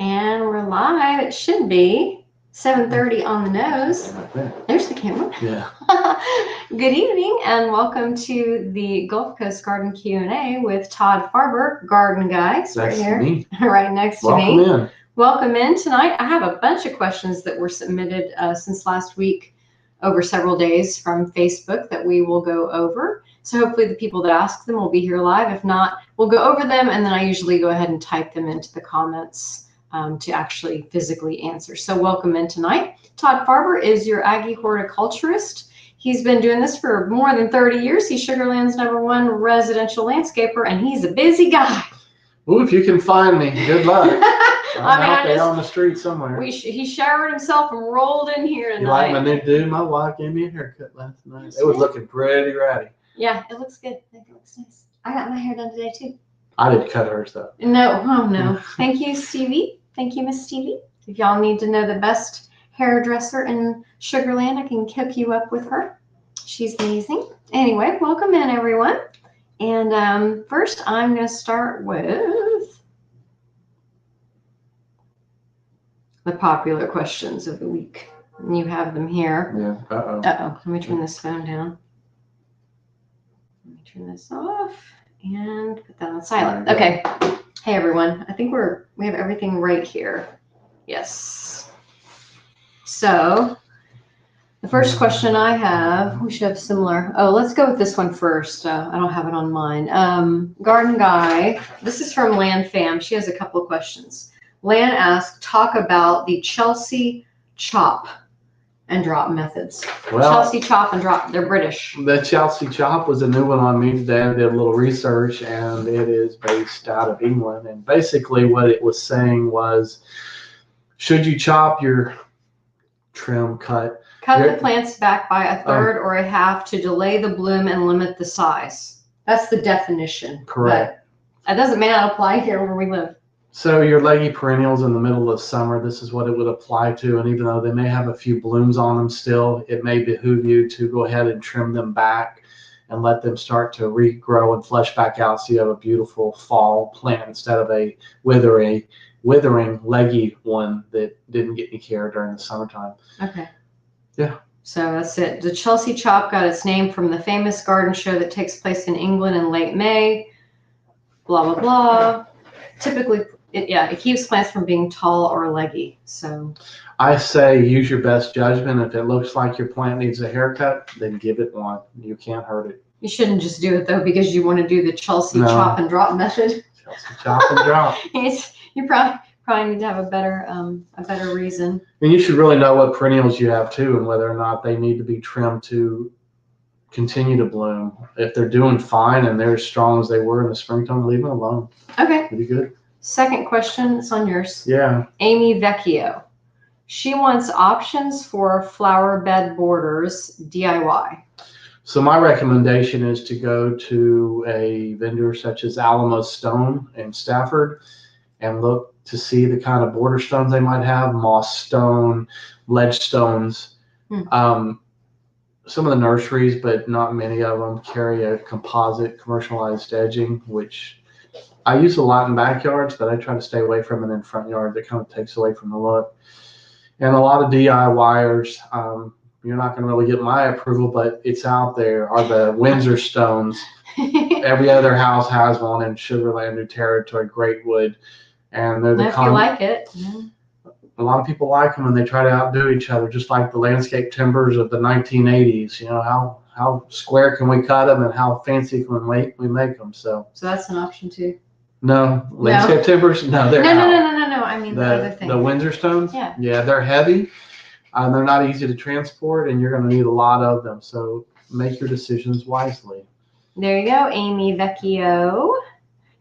And we're live. It should be 7:30 on the nose. There's the camera. Yeah. Good evening and welcome to the Gulf Coast Garden Q&A with Todd Farber, Garden Guy. That's right here, me. right next to me. Welcome in. Welcome in tonight. I have a bunch of questions that were submitted since last week over several days from Facebook that we will go over. So hopefully the people that ask them will be here live. If not, we'll go over them and then I usually go ahead and type them into the comments to actually physically answer. So welcome in tonight. Todd Farber is your Aggie horticulturist. He's been doing this for more than 30 years. He's Sugarland's #1 residential landscaper, and he's a busy guy. Well, if you can find me, good luck. I'm out there just, on the street somewhere. He showered himself and rolled in here tonight. You like my new dude? My wife gave me a haircut last night. It was looking pretty ratty. Yeah, it looks good. I think it looks nice. I got my hair done today, too. I didn't cut hers, though. No, oh no. Thank you, Stevie. Thank you, Miss Stevie. If y'all need to know the best hairdresser in Sugarland, I can hook you up with her. She's amazing. Anyway, welcome in, everyone. And first, I'm going to start with the popular questions of the week. And you have them here. Yeah. Uh-oh. Uh-oh. Let me turn this phone down. Let me turn this off and put that on silent. Okay. Hey everyone, I think we have everything right here. Yes. So the first question I have, we should have similar. Oh, let's go with this one first. I don't have it on mine. Garden Guy, this is from Lan Fam. She has a couple of questions. Lan asked, talk about the Chelsea chop and drop methods. Well, Chelsea chop and drop, they're British. The Chelsea chop was a new one on me today. I did a little research and it is based out of England. And basically what it was saying was, should you chop your cut the plants back by a third or a half to delay the bloom and limit the size. That's the definition. Correct. But that may not apply here where we live. So your leggy perennials in the middle of summer, this is what it would apply to. And even though they may have a few blooms on them still, it may behoove you to go ahead and trim them back and let them start to regrow and flesh back out so you have a beautiful fall plant instead of a withering leggy one that didn't get any care during the summertime. Okay. Yeah. So that's it. The Chelsea chop got its name from the famous garden show that takes place in England in late May. Blah, blah, blah. Typically, it keeps plants from being tall or leggy. So I say use your best judgment. If it looks like your plant needs a haircut, then give it one. You can't hurt it. You shouldn't just do it though because you want to do the Chelsea chop and drop method. Chelsea chop and drop. You probably need to have a better reason. And you should really know what perennials you have too, and whether or not they need to be trimmed to continue to bloom. If they're doing fine and they're as strong as they were in the springtime, leave them alone. Okay. Pretty good. Second question, it's on yours. Yeah. Amy Vecchio. She wants options for flower bed borders DIY. So my recommendation is to go to a vendor such as Alamo Stone in Stafford and look to see the kind of border stones they might have, moss stone, ledge stones. Some of the nurseries, but not many of them, carry a composite commercialized edging, which I use a lot in backyards, but I try to stay away from it in front yard. That kind of takes away from the look. And a lot of DIYers, you're not going to really get my approval, but it's out there, are the Windsor stones. Every other house has one in Sugarland, New Territory, Great Wood. And they're if you like it. Yeah. A lot of people like them and they try to outdo each other, just like the landscape timbers of the 1980s. You know, how square can we cut them and how fancy can we make them? So that's an option too. No, landscape timbers? No, they're No. I mean the other thing. The Windsor stones? Yeah. Yeah, they're heavy. They're not easy to transport and you're going to need a lot of them. So make your decisions wisely. There you go, Amy Vecchio.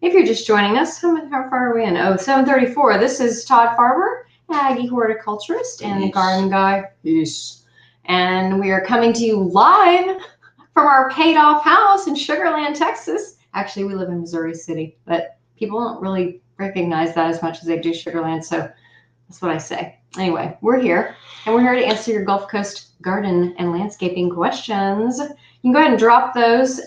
If you're just joining us, how far are we in? Oh, 7:34. This is Todd Farber, Aggie horticulturist and the Garden Guy. Peace. And we are coming to you live from our paid-off house in Sugarland, Texas. Actually, we live in Missouri City, but people don't really recognize that as much as they do Sugarland, so that's what I say. Anyway, we're here, and we're here to answer your Gulf Coast garden and landscaping questions. You can go ahead and drop those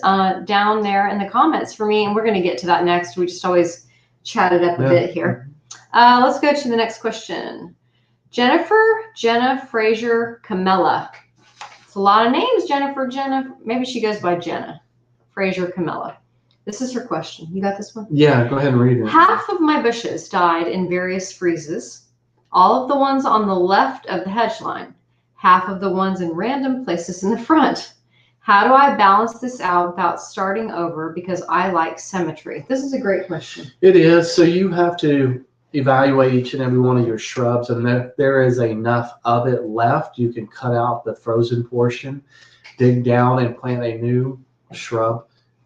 down there in the comments for me, and we're going to get to that next. We just always chat it up a bit here. Let's go to the next question. Jenna, Fraser, Camilla. It's a lot of names, Jenna. Maybe she goes by Jenna. Fraser, Camilla. This is her question. You got this one? Yeah, go ahead and read it. Half of my bushes died in various freezes. All of the ones on the left of the hedge line. Half of the ones in random places in the front. How do I balance this out without starting over because I like symmetry? This is a great question. It is. So you have to evaluate each and every one of your shrubs, and if there is enough of it left, you can cut out the frozen portion, dig down and plant a new shrub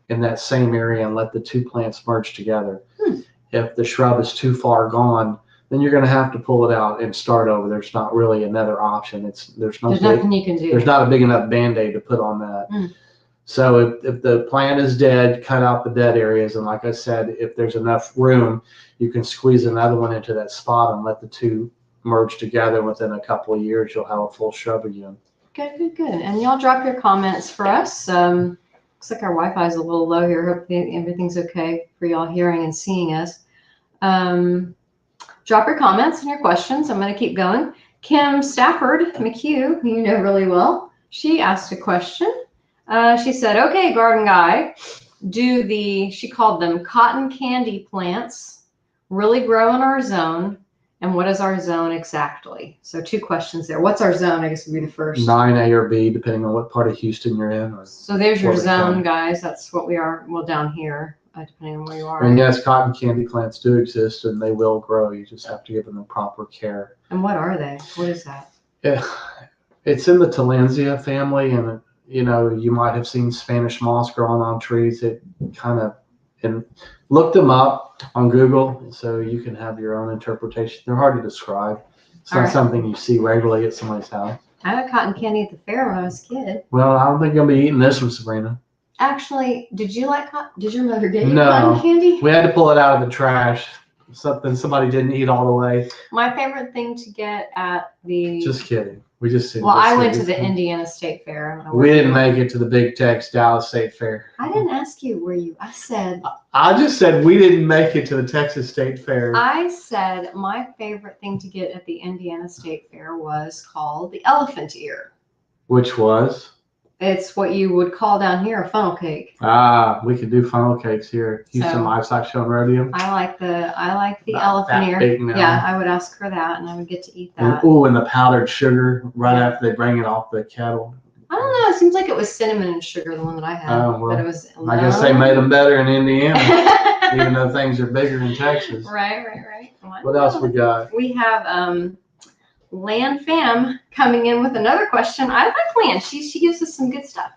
in that same area and let the two plants merge together. If the shrub is too far gone, then you're going to have to pull it out and start over. There's not really another option. There's nothing you can do. There's not a big enough Band-Aid to put on that. So if the plant is dead, cut out the dead areas. And like I said, if there's enough room, you can squeeze another one into that spot and let the two merge together. Within a couple of years, you'll have a full shrub again. Good. And y'all drop your comments for us. Looks like our Wi-Fi is a little low here. Hopefully everything's okay for y'all hearing and seeing us. Drop your comments and your questions. I'm going to keep going. Kim Stafford McHugh, who you know really well, she asked a question. She said, okay, garden guy, she called them cotton candy plants, really grow in our zone? And what is our zone exactly? So 2 questions there. What's our zone? I guess would be the first. 9A or B, depending on what part of Houston you're in. So there's your zone, guys. That's what we are. Well, down here, depending on where you are. And yes, cotton candy plants do exist, and they will grow. You just have to give them the proper care. And what are they? What is that? Yeah, it's in the Tillandsia family, and you might have seen Spanish moss growing on trees. It kind of, and look them up on Google so you can have your own interpretation. They're hard to describe. It's not something you see regularly at somebody's house. I had cotton candy at the fair when I was a kid. Well, I don't think I'll be eating this one, Sabrina. Actually, did your mother get you No, cotton candy? We had to pull it out of the trash. Something somebody didn't eat all the way. My favorite thing to get at the... Just kidding. We just didn't. Well, I went to the Indiana State Fair. We didn't make it to the Big Tex Dallas State Fair. I didn't ask you where you... I said... I just said we didn't make it to the Texas State Fair. I said my favorite thing to get at the Indiana State Fair was called the elephant ear. Which was? It's what you would call down here a funnel cake. We could do funnel cakes here. Houston Livestock Show and Rodeo. I like the elephant ear. Yeah, I would ask for that, and I would get to eat that. And the powdered sugar right after they bring it off the cattle. I don't know. It seems like it was cinnamon and sugar, the one that I had. Oh, well, but it was. I guess they made them better in Indiana, even though things are bigger in Texas. Right. What else we got? We have Land Fam coming in with another question. I like Land. She gives us some good stuff.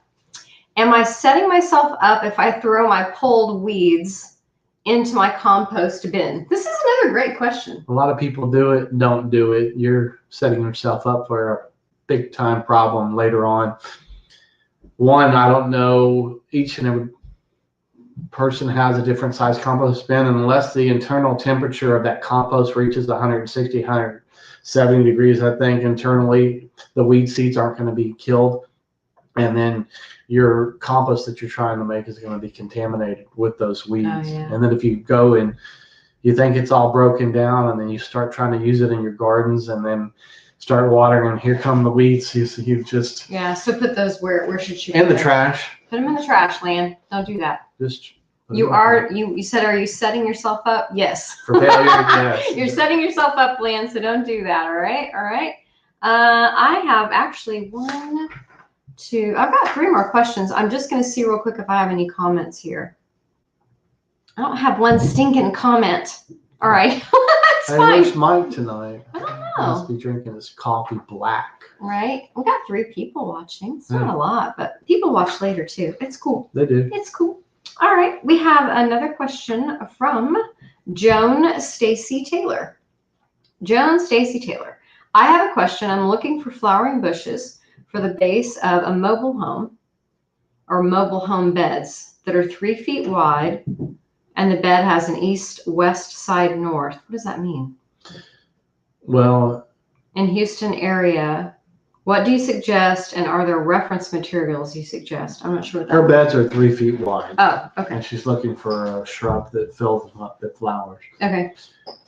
Am I setting myself up if I throw my pulled weeds into my compost bin? This is another great question. A lot of people do it, don't do it. You're setting yourself up for a big time problem later on. One, I don't know, each and every person has a different size compost bin, and unless the internal temperature of that compost reaches 160, 170 degrees, I think internally the weed seeds aren't going to be killed. And then your compost that you're trying to make is going to be contaminated with those weeds. Oh, yeah. And then if you go and you think it's all broken down, and then you start trying to use it in your gardens, and then start watering, and here come the weeds. You just so put those where should you? In the trash. Put them in the trash, Land. Don't do that. Just you said, are you setting yourself up? Yes. For failure, yes. You're setting yourself up, Land. So don't do that. All right. I have actually I've got 3 more questions. I'm just going to see real quick if I have any comments here. I don't have one stinking comment. All right. That's fine. Where's Mike tonight? I don't know. He must be drinking his coffee black. Right. We got 3 people watching. It's not a lot, but people watch later too. It's cool. They do. It's cool. All right. We have another question from Joan Stacy Taylor. Joan Stacy Taylor. I have a question. I'm looking for flowering bushes for the base of a mobile home or mobile home beds that are 3 feet wide, and the bed has an east, west, side, north. What does that mean? Well, in Houston area, What do you suggest, and are there reference materials you suggest? I'm not sure what that Her beds are 3 feet wide. Oh, okay. And she's looking for a shrub that fills them up, that flowers. Okay.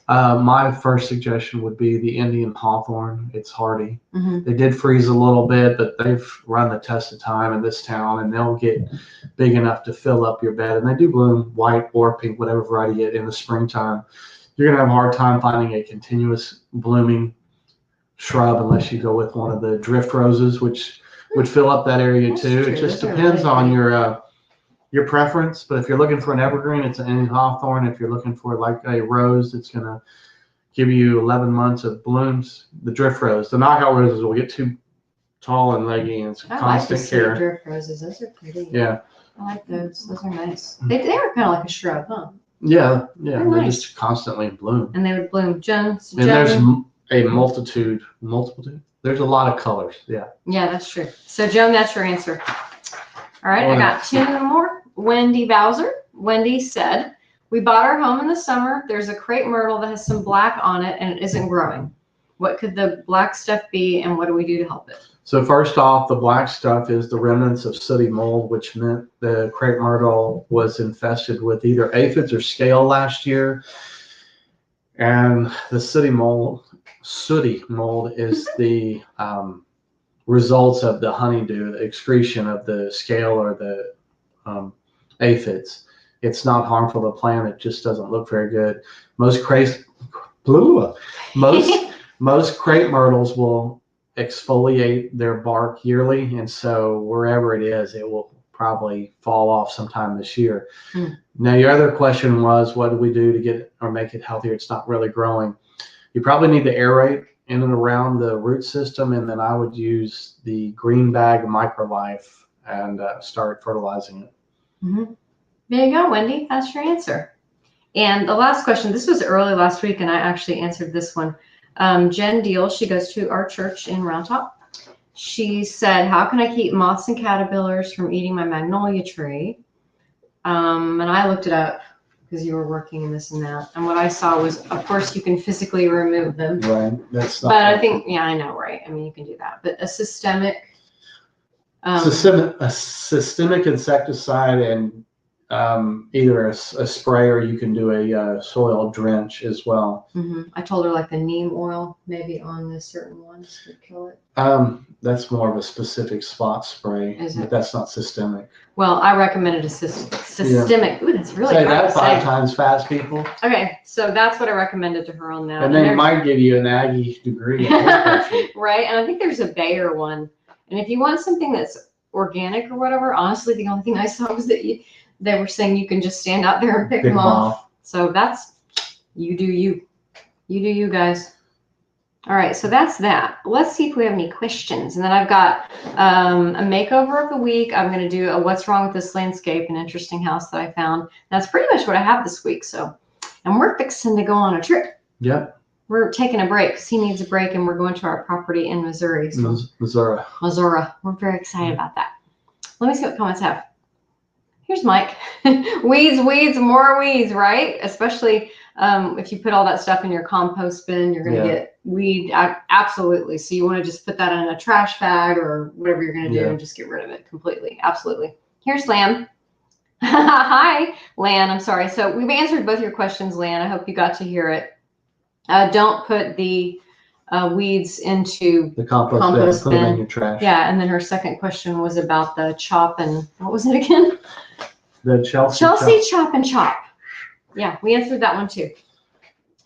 My first suggestion would be the Indian hawthorn. It's hardy. Mm-hmm. They did freeze a little bit, but they've run the test of time in this town, and they'll get big enough to fill up your bed. And they do bloom white or pink, whatever variety you get in the springtime. You're going to have a hard time finding a continuous blooming shrub unless you go with one of the drift roses, which would fill up that area That's too. true. It just Those are depends really on pretty. your preference. But if you're looking for an evergreen, it's an Indian hawthorn. If you're looking for like a rose, it's going to give you 11 months of blooms. The drift rose, the knockout roses will get too tall and leggy, and it's I like the constant cedar care. drift roses. Those are pretty. Yeah. I like those. Those are nice. They are kind of like a shrub, huh? Yeah. They're They nice. just constantly bloom. And they would bloom. Jen. And there's a multitude. There's a lot of colors. Yeah. Yeah, that's true. So, Joan, that's your answer. All right, I got 2 more. Wendy Bowser. Wendy said, we bought our home in the summer. There's a crepe myrtle that has some black on it and it isn't growing. What could the black stuff be, and what do we do to help it? So first off, the black stuff is the remnants of sooty mold, which meant the crepe myrtle was infested with either aphids or scale last year. And the sooty mold is the results of the honeydew, the excretion of the scale or the aphids. It's not harmful to the plant. It just doesn't look very good. Most crepe myrtles will exfoliate their bark yearly, and so wherever it is, it will probably fall off sometime this year. Now, your other question was, what do we do to get it or make it healthier? It's not really growing. You probably need to aerate in and around the root system, and then I would use the green bag microlife and start fertilizing it. Mm-hmm. There you go, Wendy. That's your answer. And the last question, this was early last week, and I actually answered this one. Jen Deal, she goes to our church in Round Top. She said, how can I keep moths and caterpillars from eating my magnolia tree? And I looked it up because you were working in this and that. And what I saw was, of course, you can physically remove them. Right. That's not. But I think, yeah, I know, right? I mean, you can do that. But a systemic insecticide and either a spray, or you can do a soil drench as well. Mm-hmm. I told her like the neem oil maybe on the certain ones would kill it. That's more of a specific spot spray, but that's not systemic. Well, I recommended a systemic. Yeah. Ooh, that's really say that 5 times fast, people. Okay, so that's what I recommended to her on that. And then it might give you an Aggie degree. Right, and I think there's a Bayer one. And if you want something that's organic or whatever, honestly, the only thing I saw was that they were saying you can just stand out there and pick them off. So that's, you do you. You do you, guys. All right, so that's that. Let's see if we have any questions. And then I've got a makeover of the week. I'm going to do a what's wrong with this landscape, an interesting house that I found. That's pretty much what I have this week. So, and we're fixing to go on a trip. Yep. We're taking a break because he needs a break, and we're going to our property in Missouri. So Missouri. We're very excited about that. Let me see what comments have. Here's Mike. Weeds, more weeds, right? Especially if you put all that stuff in your compost bin, you're going to get weed. Absolutely. So you want to just put that in a trash bag or whatever you're going to do and just get rid of it completely. Absolutely. Here's Lan. Hi, Lan. I'm sorry. So we've answered both your questions, Lan. I hope you got to hear it. Don't put the weeds into the compost bin. Put them in your trash. Yeah, and then her second question was about the chop and what was it again? The Chelsea chop and chop. Yeah, we answered that one too.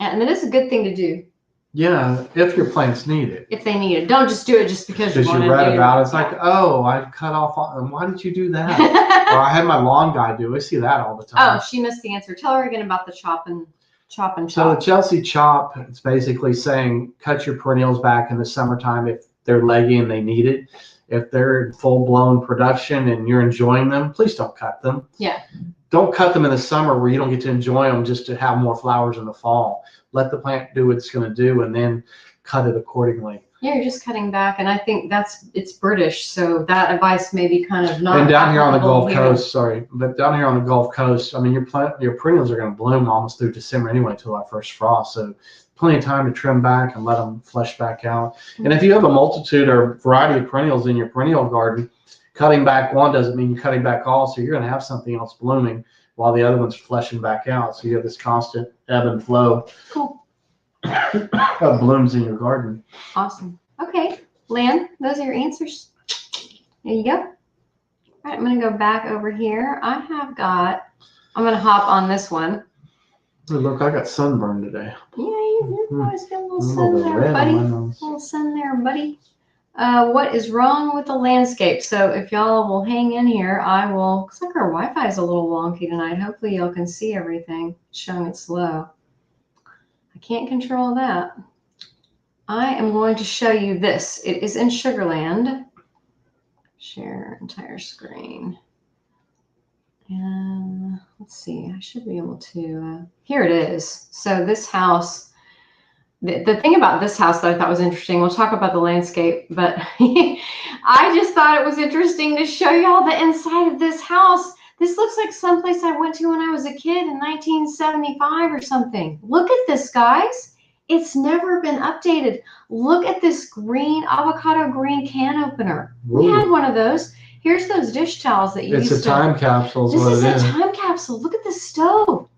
And then it's a good thing to do. Yeah, if your plants need it. If they need it, don't just do it just because you want to. Read about it. It's like, oh, I cut off. And why did you do that? Or I had my lawn guy do. I see that all the time. Oh, she missed the answer. Tell her again about the chop and chop. So the Chelsea chop, it's basically saying cut your perennials back in the summertime if they're leggy and they need it. If they're in full-blown production and you're enjoying them, please don't cut them. Yeah. Don't cut them in the summer where you don't get to enjoy them just to have more flowers in the fall. Let the plant do what it's going to do and then cut it accordingly. Yeah, you're just cutting back, and I think it's British, so that advice may be kind of not. And down here on the Gulf Coast, but down here on the Gulf Coast, I mean, your perennials are going to bloom almost through December anyway until our first frost. So plenty of time to trim back and let them flesh back out. And if you have a multitude or variety of perennials in your perennial garden, cutting back one doesn't mean you're cutting back all, so you're going to have something else blooming while the other one's fleshing back out. So you have this constant ebb and flow of blooms in your garden. Awesome. Okay, Lan, those are your answers. There you go. All right, I'm going to go back over here. I'm going to hop on this one. Hey, look, I got sunburned today. Yeah, you always get a little sun there, buddy. A little sun there, buddy. What is wrong with the landscape? So if y'all will hang in here, looks like our Wi-Fi is a little wonky tonight. Hopefully y'all can see everything. It's showing it slow. I can't control that. I am going to show you this. It is in Sugarland. Share entire screen. And let's see, I should be able to, here it is. So this house, the thing about this house that I thought was interesting, we'll talk about the landscape, but I just thought it was interesting to show y'all the inside of this house. This looks like someplace I went to when I was a kid in 1975 or something. Look at this, guys. It's never been updated. Look at this green, avocado green can opener. Ooh. We had one of those. Here's those dish towels that you used to. It's a time capsule. This is a time capsule. Look at the stove.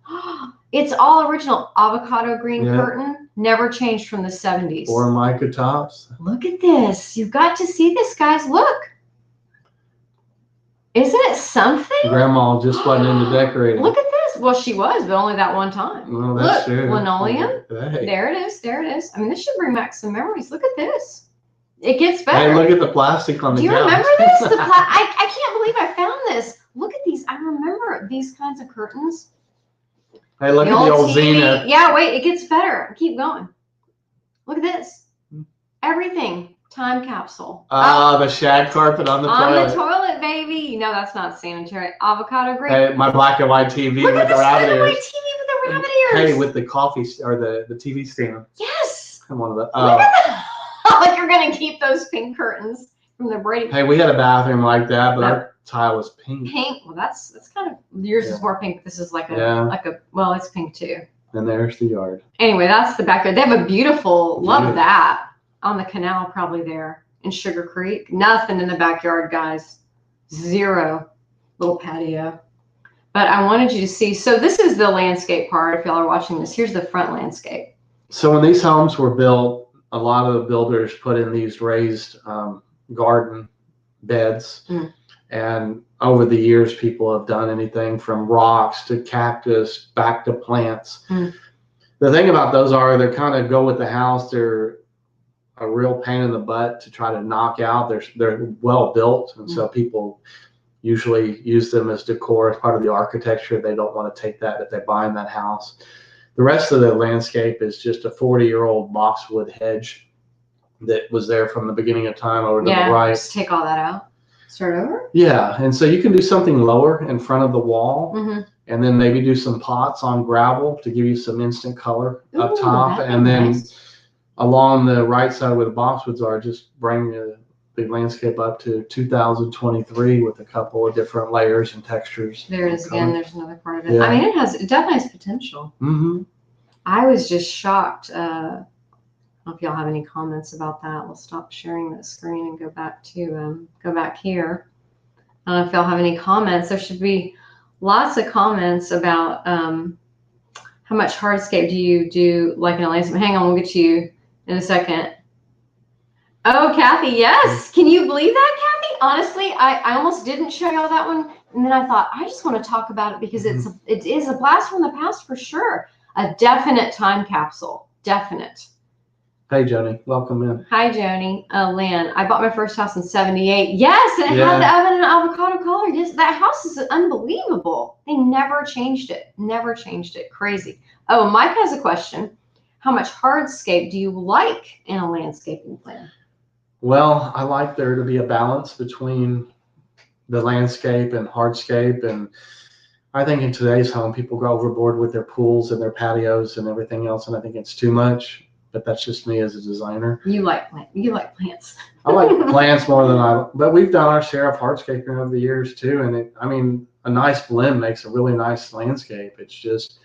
It's all original. Avocado green curtain. Never changed from the 70s. Formica tops. Look at this. You've got to see this, guys. Look. Isn't it something? Grandma just wasn't into decorating. Look at this. Well, she was, but only that one time. Well, that's true. Linoleum. Hey. There it is. There it is. I mean, this should bring back some memories. Look at this. It gets better. Hey, look at the plastic on the couch. Do you remember this? I can't believe I found this. Look at these. I remember these kinds of curtains. Hey, look at the old Zenith. Yeah, wait, it gets better. Keep going. Look at this. Everything. Time capsule. The shag carpet on the toilet. On the toilet, baby. You know that's not sanitary. Avocado green. Hey, my black and white TV Look with the rabbit ears. Look at this TV with the rabbit ears. Hey, with the coffee or the TV stand. Yes. Come on. Look at that. Like you're gonna keep those pink curtains from the Brady. Hey, we had a bathroom like that, but our tile was pink. Pink. Well, that's kind of yours is more pink. This is like a well, it's pink too. And there's the yard. Anyway, that's the backyard. They have a beautiful. Love that on the canal, probably there in Sugar Creek. Nothing in the backyard, guys. Zero. Little patio. But I wanted you to see. So this is the landscape part. If y'all are watching this, here's the front landscape. So when these homes were built, a lot of the builders put in these raised garden beds. And over the years, people have done anything from rocks to cactus back to plants. The thing about those they're kind of go with the house. They're a real pain in the butt to try to knock out. They're well built. And so people usually use them as decor as part of the architecture. They don't want to take that if they buy in that house. The rest of the landscape is just a 40-year-old boxwood hedge that was there from the beginning of time over to the right. Just take all that out. Start over? Yeah, and so you can do something lower in front of the wall, and then maybe do some pots on gravel to give you some instant color up top, and then along the right side where the boxwoods are, just bring the landscape up to 2023 with a couple of different layers and textures. There it is again. There's another part of it. I mean, it definitely has potential. I was just shocked. I don't know if y'all have any comments about that. We'll stop sharing that screen and go back here. I don't know if y'all have any comments. There should be lots of comments about how much hardscape do you do like in a landscape. Hang on, we'll get to you in a second. Oh, Kathy, yes. Can you believe that, Kathy? Honestly, I almost didn't show y'all that one. And then I thought, I just want to talk about it because it is a blast from the past for sure. A definite time capsule. Definite. Hey, Joni. Welcome in. Hi, Joni. Lan, I bought my first house in 78. Yes, and it had the oven and avocado color. Yes, that house is unbelievable. They never changed it. Never changed it. Crazy. Oh, Mike has a question. How much hardscape do you like in a landscaping plan? Well, I like there to be a balance between the landscape and hardscape. And I think in today's home, people go overboard with their pools and their patios and everything else. And I think it's too much, but that's just me as a designer. You like plants. I like plants more than but we've done our share of hardscaping over the years too. And a nice blend makes a really nice landscape. It's just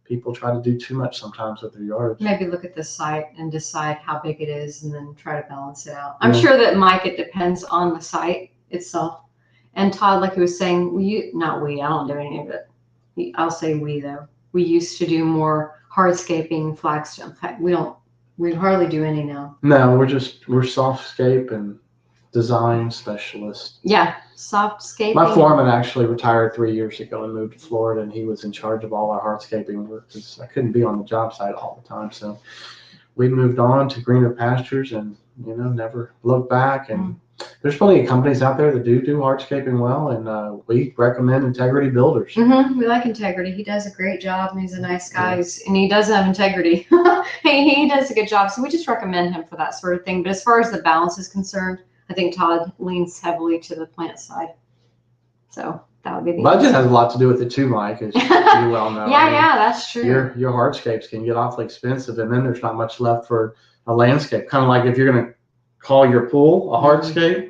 people try to do too much sometimes with their yards. Maybe look at the site and decide how big it is and then try to balance it out. I'm Yeah. sure that, Mike, it depends on the site itself. And Todd, like he was saying, I don't do any of it. I'll say we, though. We used to do more hardscaping, flagstone. We hardly do any now. No, we're softscape and design specialists. Yeah, softscaping. My foreman actually retired 3 years ago and moved to Florida, and he was in charge of all our hardscaping work because I couldn't be on the job site all the time. So we moved on to greener pastures and, never looked back. And there's plenty of companies out there that do hardscaping well, and we recommend Integrity Builders. Mm-hmm. We like Integrity. He does a great job, and he's a nice guy, and he does have integrity. he does a good job, so we just recommend him for that sort of thing. But as far as the balance is concerned, I think Todd leans heavily to the plant side. So that would be the budget has a lot to do with it too, Mike, as you well know. Yeah, that's true. Your hardscapes can get awfully expensive, and then there's not much left for a landscape. Kind of like if you're going to call your pool a hardscape,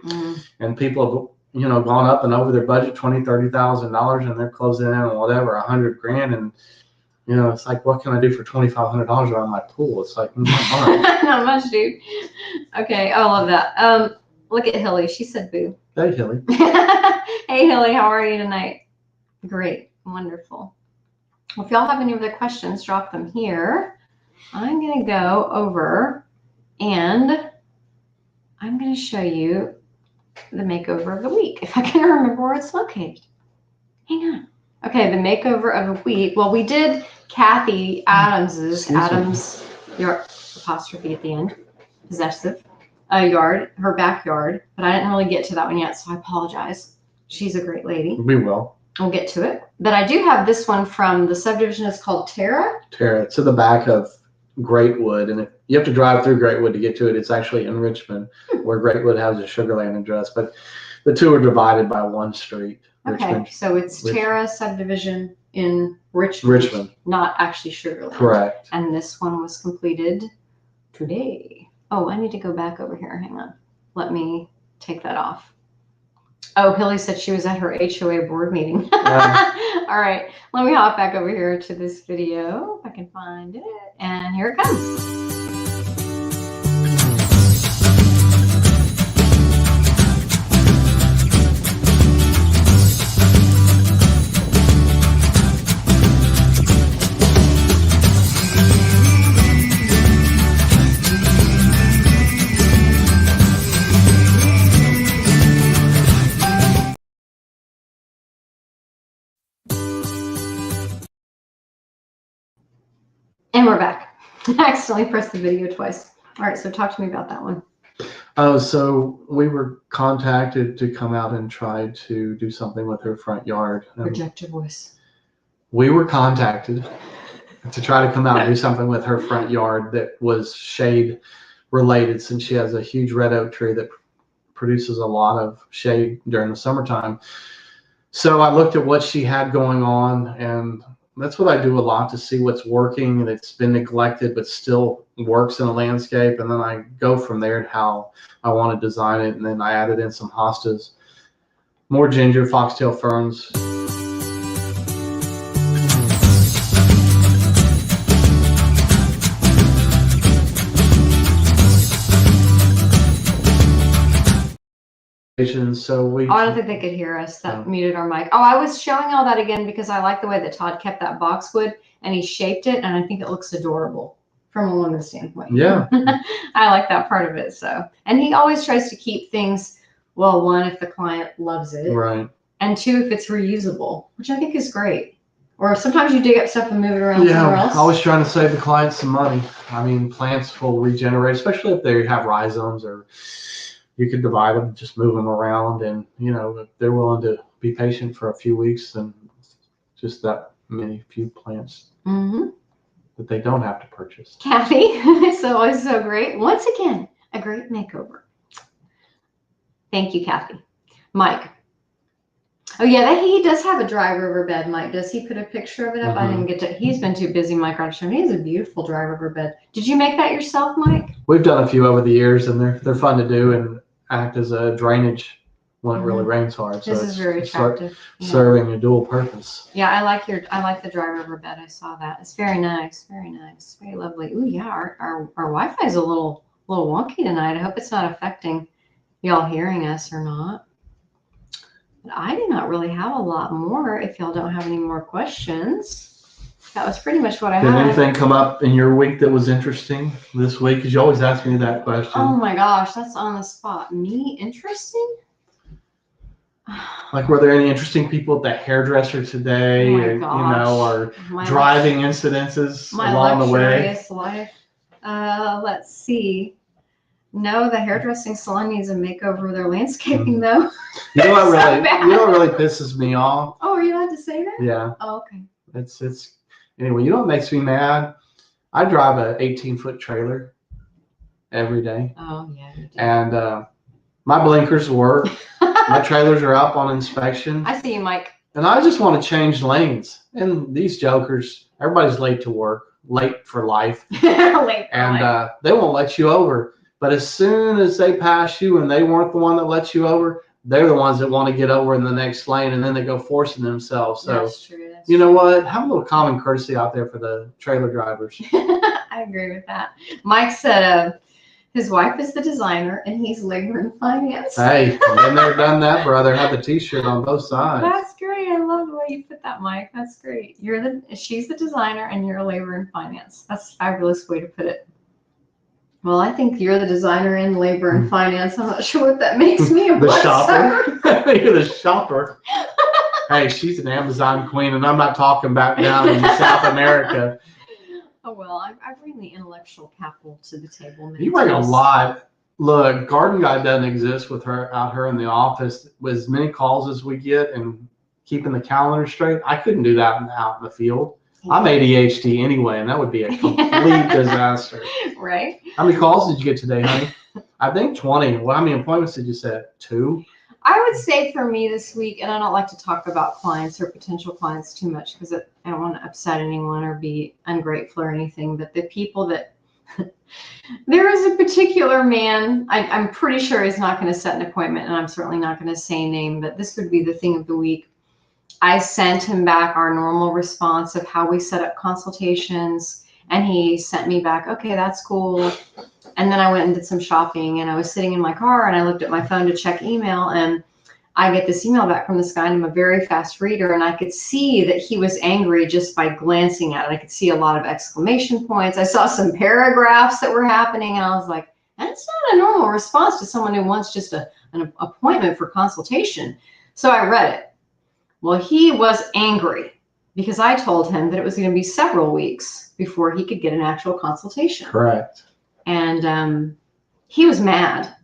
and people have gone up and over their budget $20,000-$30,000, and they're closing in on whatever $100,000, and it's like, what can I do for $2,500 around my pool? It's like, not much, dude. Okay, I love that. Look at Hilly. She said boo. Hey, Hilly. Hey, Hilly, how are you tonight? Great. Wonderful. Well, if y'all have any other questions, drop them here. I'm going to go over and I'm going to show you the makeover of the week, if I can remember where it's located. Hang on. Okay, the makeover of the week. Well, we did Kathy Adams' your apostrophe at the end, possessive. Yard, her backyard, but I didn't really get to that one yet, so I apologize. She's a great lady. We will. We'll get to it. But I do have this one from the subdivision. It's called Terra. Terra. It's to the back of Greatwood, and you have to drive through Greatwood to get to it. It's actually in Richmond, where Greatwood has a Sugarland address, but the two are divided by one street. Okay, Richmond. So it's Terra subdivision in Richmond, not actually Sugarland. Correct. And this one was completed today. Oh, I need to go back over here. Hang on. Let me take that off. Oh, Hilly said she was at her HOA board meeting. All right. Let me hop back over here to this video if I can find it. And here it comes. And we're back. I accidentally pressed the video twice. All right, so talk to me about that one. So we were contacted to come out and try to do something with her front yard. Project your voice. We were contacted to try to come out and do something with her front yard that was shade related, since she has a huge red oak tree that produces a lot of shade during the summertime. So I looked at what she had going on, and that's what I do a lot, to see what's working and it's been neglected but still works in a landscape. And then I go from there to how I want to design it. And then I added in some hostas, more ginger, foxtail ferns. So I don't think they could hear us. That muted our mic. Oh, I was showing all that again because I like the way that Todd kept that boxwood and he shaped it, and I think it looks adorable from a woman's standpoint. Yeah. I like that part of it. So, and he always tries to keep things, well, one, if the client loves it, right, and two, if it's reusable, which I think is great. Or sometimes you dig up stuff and move it around somewhere else. Yeah, always trying to save the client some money. I mean, plants will regenerate, especially if they have rhizomes, or you could divide them, just move them around, and if they're willing to be patient for a few weeks, then just that few plants that they don't have to purchase. Kathy, it's always so great. Once again, a great makeover. Thank you, Kathy. Mike. Oh yeah, he does have a dry riverbed. Mike, does he put a picture of it up? I didn't get to. He's been too busy, Mike, on showing. He has a beautiful dry riverbed. Did you make that yourself, Mike? We've done a few over the years, and they're fun to do and act as a drainage when it really rains hard. This is very attractive. Serving a dual purpose. Yeah, I like the dry river bed. I saw that. It's very nice, very lovely. Ooh, yeah, our Wi-Fi is a little wonky tonight. I hope it's not affecting y'all hearing us or not. But I do not really have a lot more. If y'all don't have any more questions. That was pretty much what I had. Did anything come up in your week that was interesting this week? Because you always ask me that question. Oh my gosh, that's on the spot. Me interesting? Like, were there any interesting people at the hairdresser today? Or driving incidences along the way? My luxurious life. Let's see. No, the hairdressing salon needs a makeover. Their landscaping, though. You know what really pisses me off? Oh, are you allowed to say that? Yeah. Oh, okay. It's anyway. You know what makes me mad? I drive a 18-foot trailer every day. Oh yeah. You do. And my blinkers work. My trailers are up on inspection. I see you, Mike. And I just want to change lanes. And these jokers, everybody's late to work, late for life. And they won't let you over. But as soon as they pass you and they weren't the one that lets you over, they're the ones that want to get over in the next lane, and then they go forcing themselves. So, that's true. You know what? Have a little common courtesy out there for the trailer drivers. I agree with that. Mike said his wife is the designer and he's labor and finance. Hey, been there, done that, brother. Have the T-shirt on both sides. That's great. I love the way you put that, Mike. That's great. She's the designer and you're labor and finance. That's a fabulous way to put it. Well, I think you're the designer in labor and finance. I'm not sure what that makes me. The shopper. You're the shopper. Hey, she's an Amazon queen, and I'm not talking back down in South America. Oh, well, I bring the intellectual capital to the table. You bring a lot. Look, Garden Guy doesn't exist with her out here in the office. With as many calls as we get and keeping the calendar straight, I couldn't do that out in the field. I'm ADHD anyway, and that would be a complete disaster. Right? How many calls did you get today, honey? I think 20. Well, how many appointments did you set? 2? I would say for me this week, and I don't like to talk about clients or potential clients too much because I don't want to upset anyone or be ungrateful or anything, but the people that there is a particular man, I'm pretty sure he's not going to set an appointment, and I'm certainly not going to say name, but this would be the thing of the week. I sent him back our normal response of how we set up consultations, and he sent me back, okay, that's cool. And then I went and did some shopping, and I was sitting in my car and I looked at my phone to check email, and I get this email back from this guy, and I'm a very fast reader, and I could see that he was angry just by glancing at it. I could see a lot of exclamation points. I saw some paragraphs that were happening, and I was like, that's not a normal response to someone who wants just an appointment for consultation. So I read it. Well, he was angry because I told him that it was going to be several weeks before he could get an actual consultation. Correct. And he was mad,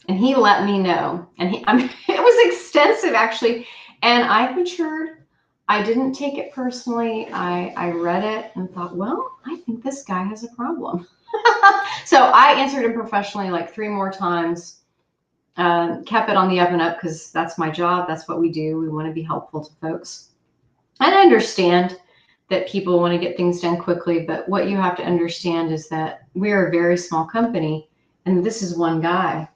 and he let me know. And it was extensive, actually. And I matured. I didn't take it personally. I read it and thought, well, I think this guy has a problem. So I answered him professionally like 3 more times. Kept it on the up and up because that's my job. That's what we do. We want to be helpful to folks. And I understand that people want to get things done quickly, but what you have to understand is that we're a very small company, and this is one guy.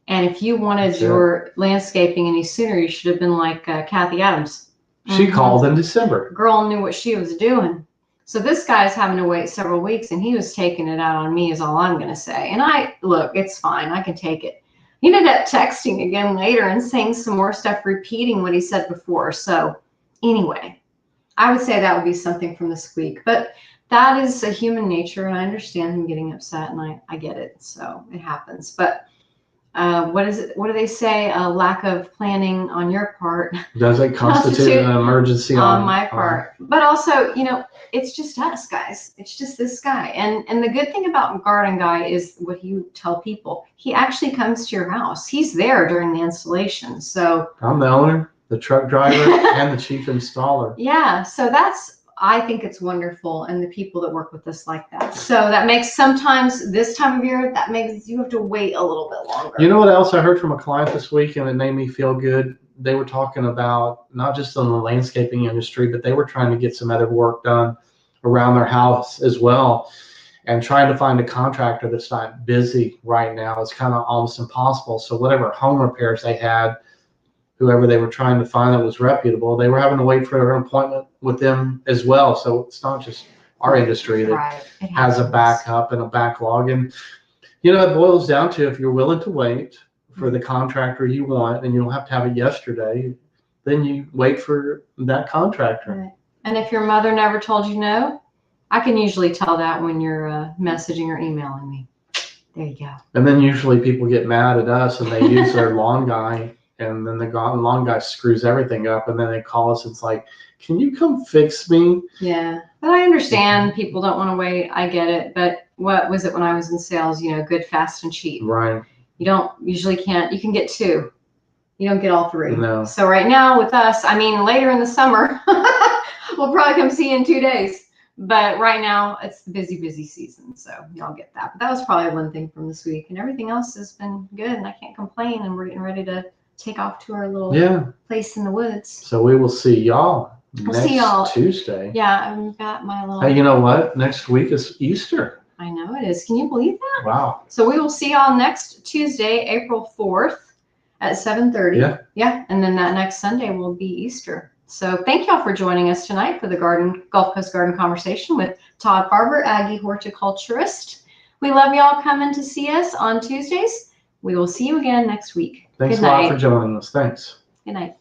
And if you wanted your landscaping any sooner, you should have been like Kathy Adams. She called in December. Girl knew what she was doing. So this guy's having to wait several weeks, and he was taking it out on me is all I'm going to say. And look, it's fine. I can take it. He ended up texting again later and saying some more stuff, repeating what he said before. So anyway, I would say that would be something from this week. But that is a human nature, and I understand him getting upset, and I get it. So it happens. But what do they say? A lack of planning on your part. Does it constitute an emergency on my part? But also, it's just us, guys. It's just this guy. And the good thing about Garden Guy is what you tell people. He actually comes to your house. He's there during the installation. So I'm the owner, the truck driver, and the chief installer. Yeah. So I think it's wonderful, and the people that work with us like that. So that makes sometimes this time of year, that makes you have to wait a little bit longer. You know what else I heard from a client this week, and it made me feel good? They were talking about not just in the landscaping industry, but they were trying to get some other work done around their house as well. And trying to find a contractor that's not busy right now is kind of almost impossible. So whatever home repairs they had, whoever they were trying to find that was reputable, they were having to wait for an appointment with them as well. So it's not just our industry that Right. It has a happens. backup and a backlog. And, you know, it boils down to if you're willing to wait for the contractor you want and you don't have to have it yesterday, then you wait for that contractor. Right. And if your mother never told you no, I can usually tell that when you're messaging or emailing me. There you go. And then usually people get mad at us and they use their lawn guy, and then the lawn guy screws everything up, and then they call us. It's like, can you come fix me? Yeah, but I understand people don't want to wait. I get it. But what was it when I was in sales? You know, good, fast, and cheap. Right. You don't usually can't. You can get 2. You don't get all 3. No. So right now with us, I mean, later in the summer, we'll probably come see you in 2 days. But right now it's the busy season, so y'all get that. But that was probably one thing from this week, and everything else has been good, and I can't complain. And we're getting ready to take off to our little place in the woods. So we will see y'all See y'all Tuesday. Yeah, I've got my little. Hey, you know what? Next week is Easter. I know it is. Can you believe that? Wow. So we will see y'all next Tuesday, April 4th at 7:30. Yeah. Yeah, and then that next Sunday will be Easter. So thank y'all for joining us tonight for the Gulf Coast Garden Conversation with Todd Farber, Aggie horticulturist. We love y'all coming to see us on Tuesdays. We will see you again next week. Thanks Good a lot night. for joining us. Thanks. Good night.